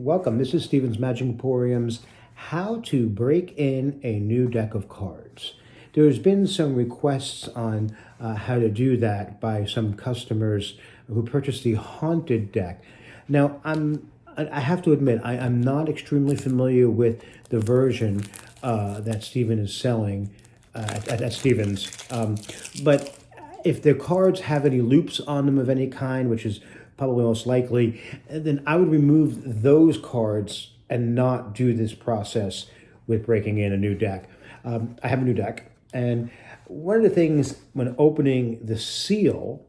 Welcome. This is Stephen's Magic Emporium's How to Break in a New Deck of Cards. There's been some requests on how to do that by some customers who purchased the Haunted deck. Now, I have to admit, I'm not extremely familiar with the version that Stephen is selling at Stephen's. But if the cards have any loops on them of any kind, which is probably most likely, then I would remove those cards and not do this process with breaking in a new deck. I have a new deck, and one of the things when opening the seal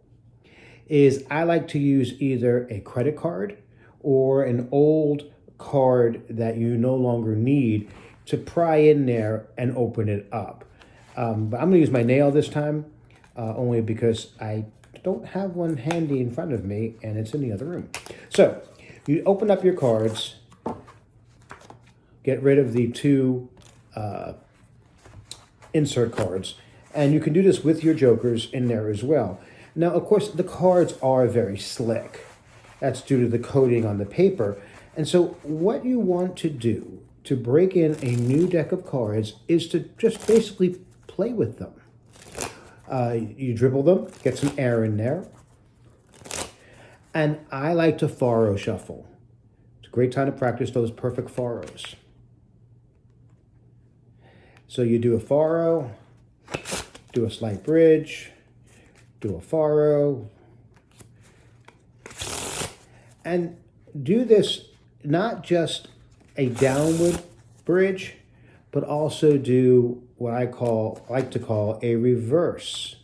is I like to use either a credit card or an old card that you no longer need to pry in there and open it up. But I'm going to use my nail this time, only because I don't have one handy in front of me and it's in the other room. So you open up your cards, get rid of the two insert cards, and you can do this with your jokers in there as well. Now, of course, the cards are very slick. That's due to the coating on the paper. And so what you want to do to break in a new deck of cards is to just basically play with them. You dribble them, get some air in there. And I like to faro shuffle. It's a great time to practice those perfect faros. So you do a faro, do a slight bridge, do a faro, and do this not just a downward bridge, but also do what I like to call a reverse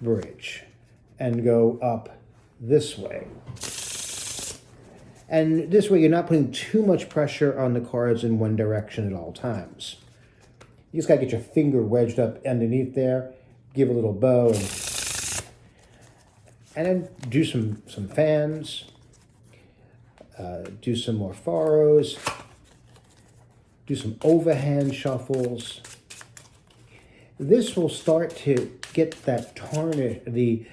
bridge and go up this way. And this way you're not putting too much pressure on the cards in one direction at all times. You just gotta get your finger wedged up underneath there, give a little bow, and then do some fans, do some more faros, do some overhand shuffles. This will start to get that tarnish, the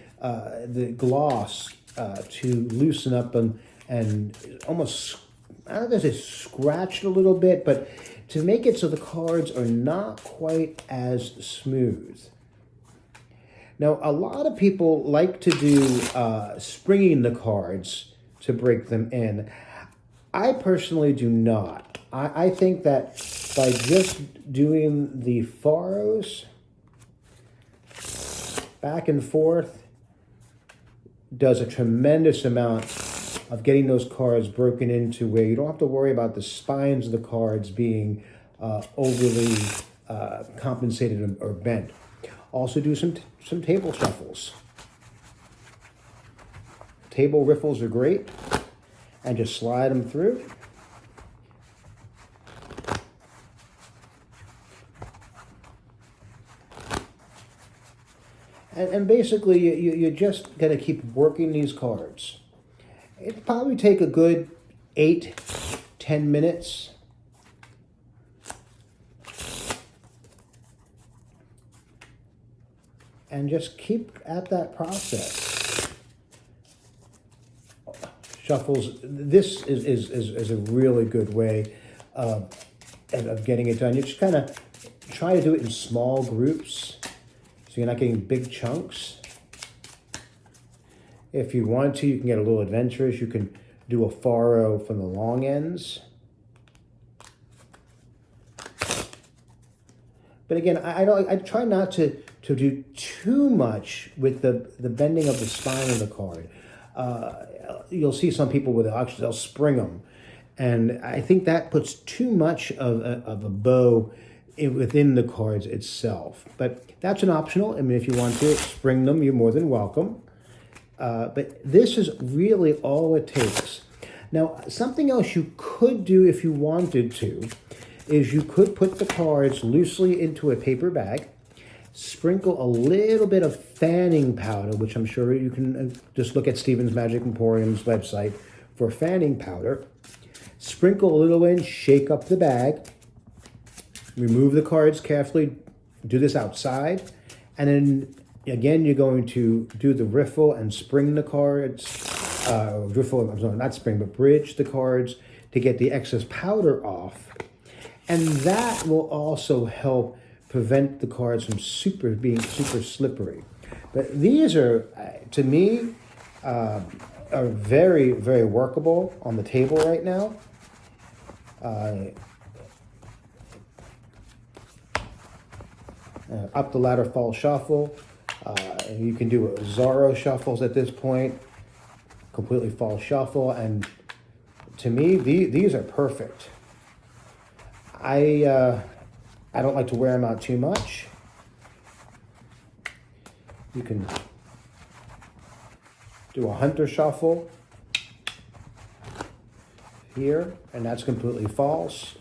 gloss to loosen up and almost, I don't know if it's scratched a little bit, but to make it so the cards are not quite as smooth. Now, a lot of people like to do springing the cards to break them in. I personally do not. I think that by just doing the faros back and forth does a tremendous amount of getting those cards broken into where you don't have to worry about the spines of the cards being overly compensated or bent. Also do some table shuffles. Table riffles are great, and just slide them through. And basically, you're just going to keep working these cards. It'll probably take a good 8-10 minutes. And just keep at that process. Shuffles, this is a really good way of getting it done. You just kind of try to do it in small groups, so you're not getting big chunks. If you want to, you can get a little adventurous. You can do a faro from the long ends. But again, I try not to do too much with the bending of the spine of the card. You'll see some people with they'll spring them, and I think that puts too much of a bow within the cards itself. But that's an optional. I mean, if you want to spring them, you're more than welcome. But this is really all it takes. Now, something else you could do if you wanted to is you could put the cards loosely into a paper bag, sprinkle a little bit of fanning powder, which I'm sure you can just look at Stephen's Magic Emporium's website for fanning powder. Sprinkle a little in, shake up the bag, remove the cards carefully, do this outside, and then again, you're going to do the riffle and spring the cards, riffle, I'm sorry, not spring, but bridge the cards to get the excess powder off. And that will also help prevent the cards from being super slippery. But these are, to me, are very, very workable on the table right now. Up the ladder fall shuffle. You can do Zorro shuffles at this point. Completely fall shuffle. And to me, these are perfect. I don't like to wear them out too much. You can do a hunter shuffle here, and that's completely false.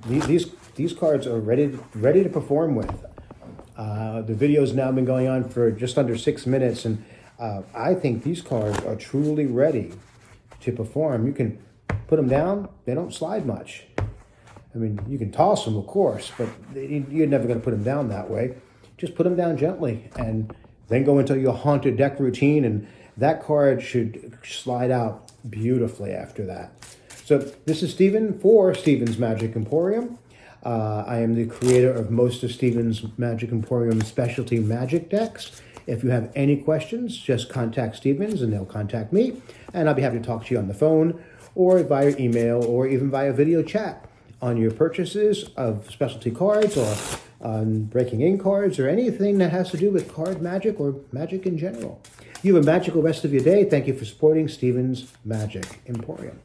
These cards are ready to perform with. The video's now been going on for just under 6 minutes, and I think these cards are truly ready to perform. You can put them down; they don't slide much. I mean, you can toss them, of course, but you're never going to put them down that way. Just put them down gently, and then go into your haunted deck routine, and that card should slide out beautifully after that. So this is Steven for Steven's Magic Emporium. I am the creator of most of Steven's Magic Emporium specialty magic decks. If you have any questions, just contact Steven's and they'll contact me, and I'll be happy to talk to you on the phone or via email or even via video chat on your purchases of specialty cards or on breaking in cards or anything that has to do with card magic or magic in general. You have a magical rest of your day. Thank you for supporting Steven's Magic Emporium.